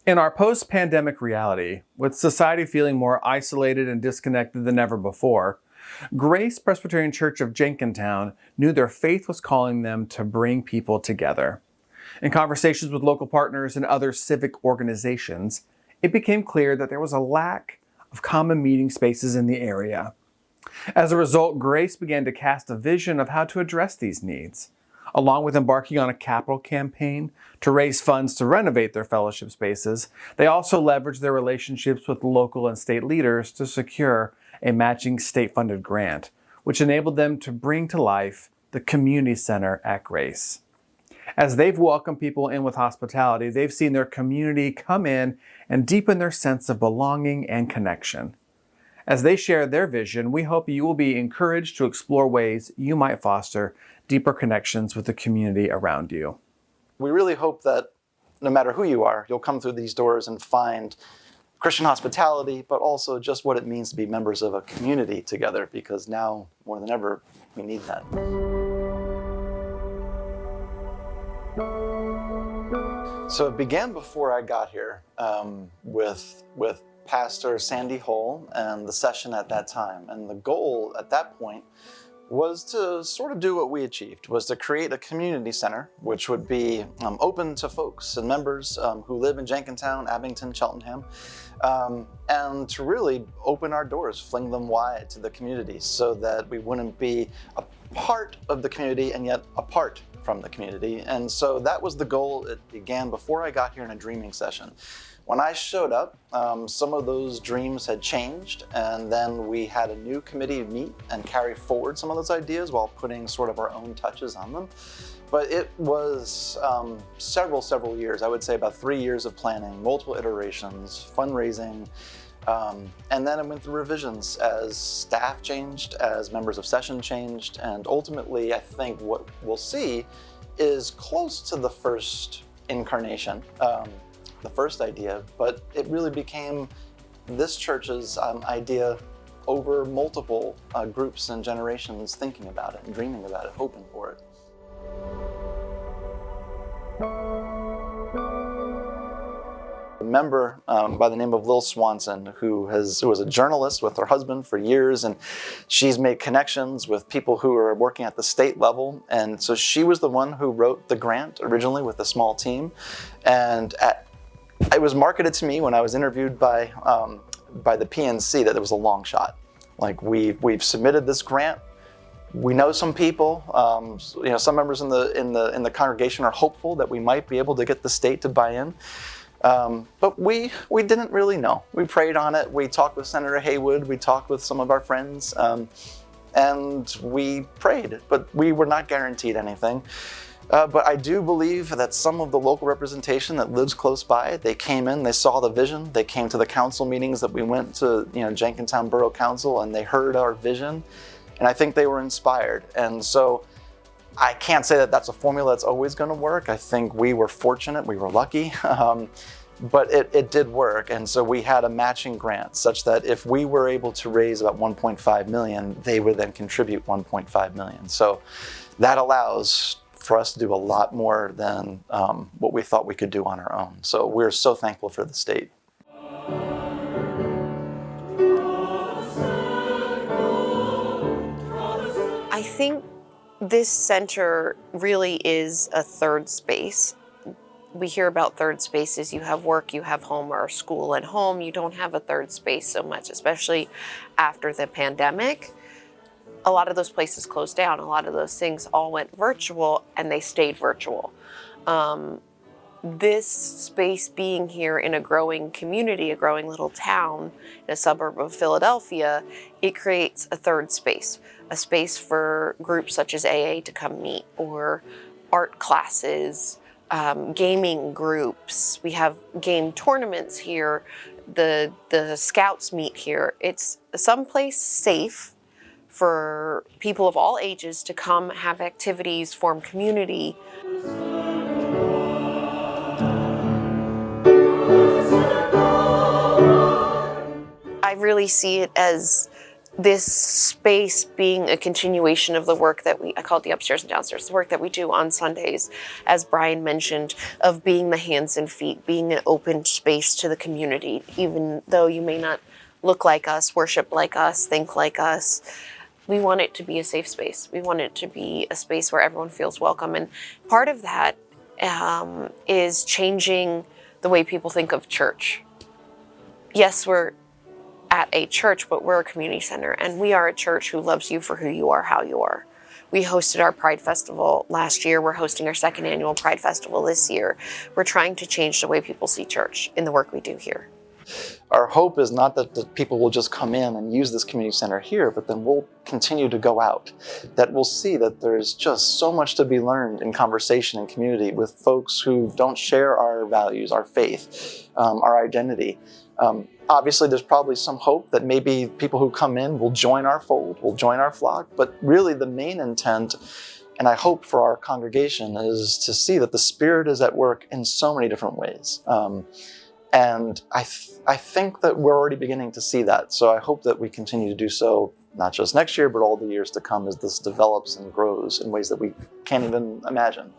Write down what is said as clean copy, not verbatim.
In our post-pandemic reality, with society feeling more isolated and disconnected than ever before, Grace Presbyterian Church of Jenkintown knew their faith was calling them to bring people together. In conversations with local partners and other civic organizations, it became clear that there was a lack of common meeting spaces in the area. As a result, Grace began to cast a vision of how to address these needs. Along with embarking on a capital campaign to raise funds to renovate their fellowship spaces, they also leveraged their relationships with local and state leaders to secure a matching state-funded grant, which enabled them to bring to life the community center at Grace. As they've welcomed people in with hospitality, they've seen their community come in and deepen their sense of belonging and connection. As they share their vision, we hope you will be encouraged to explore ways you might foster deeper connections with the community around you. We really hope that no matter who you are, you'll come through these doors and find Christian hospitality, but also just what it means to be members of a community together, because now, more than ever, we need that. So it began before I got here with Pastor Sandy Hull and the session at that time. And the goal at that point was to sort of do what we achieved, was to create a community center, which would be open to folks and members who live in Jenkintown, Abington, Cheltenham, and to really open our doors, fling them wide to the community so that we wouldn't be a part of the community and yet apart from the community. And so that was the goal. It began before I got here in a dreaming session. When I showed up, some of those dreams had changed, and then we had a new committee meet and carry forward some of those ideas while putting sort of our own touches on them. But it was several years, I would say about 3 years of planning, multiple iterations, fundraising, and then it went through revisions as staff changed, as members of session changed, and ultimately I think what we'll see is close to the first incarnation. The first idea, but it really became this church's idea over multiple groups and generations thinking about it and dreaming about it, hoping for it. A member by the name of Lil Swanson, who was a journalist with her husband for years, and she's made connections with people who are working at the state level, and so she was the one who wrote the grant originally with a small team, and it was marketed to me when I was interviewed by the PNC that it was a long shot. Like we've submitted this grant. We know some people. Some members in the congregation are hopeful that we might be able to get the state to buy in. But we didn't really know. We prayed on it. We talked with Senator Haywood. We talked with some of our friends, and we prayed. But we were not guaranteed anything. But I do believe that some of the local representation that lives close by, they came in, they saw the vision, they came to the council meetings that we went to, Jenkintown Borough Council, and they heard our vision, and I think they were inspired. And so I can't say that that's a formula that's always going to work. I think we were fortunate, we were lucky, but it did work. And so we had a matching grant such that if we were able to raise about 1.5 million, they would then contribute 1.5 million. So that allows for us to do a lot more than what we thought we could do on our own. So we're so thankful for the state. I think this center really is a third space. We hear about third spaces. You have work, you have home, or school and home. You don't have a third space so much, especially after the pandemic. A lot of those places closed down. A lot of those things all went virtual, and they stayed virtual. This space being here in a growing community, a growing little town in a suburb of Philadelphia, it creates a third space, a space for groups such as AA to come meet, or art classes, gaming groups. We have game tournaments here. The scouts meet here. It's someplace safe for people of all ages to come, have activities, form community. I really see it as this space being a continuation of the work that I call it the upstairs and downstairs, the work that we do on Sundays, as Brian mentioned, of being the hands and feet, being an open space to the community, even though you may not look like us, worship like us, think like us. We want it to be a safe space. We want it to be a space where everyone feels welcome. And part of that is changing the way people think of church. Yes, we're at a church, but we're a community center, and we are a church who loves you for who you are, how you are. We hosted our Pride Festival last year. We're hosting our second annual Pride Festival this year. We're trying to change the way people see church in the work we do here. Our hope is not that the people will just come in and use this community center here, but then we'll continue to go out. That we'll see that there's just so much to be learned in conversation and community with folks who don't share our values, our faith, our identity. Obviously, there's probably some hope that maybe people who come in will join our fold, will join our flock, but really the main intent, and I hope for our congregation, is to see that the Spirit is at work in so many different ways. And I think that we're already beginning to see that. So I hope that we continue to do so, not just next year, but all the years to come as this develops and grows in ways that we can't even imagine.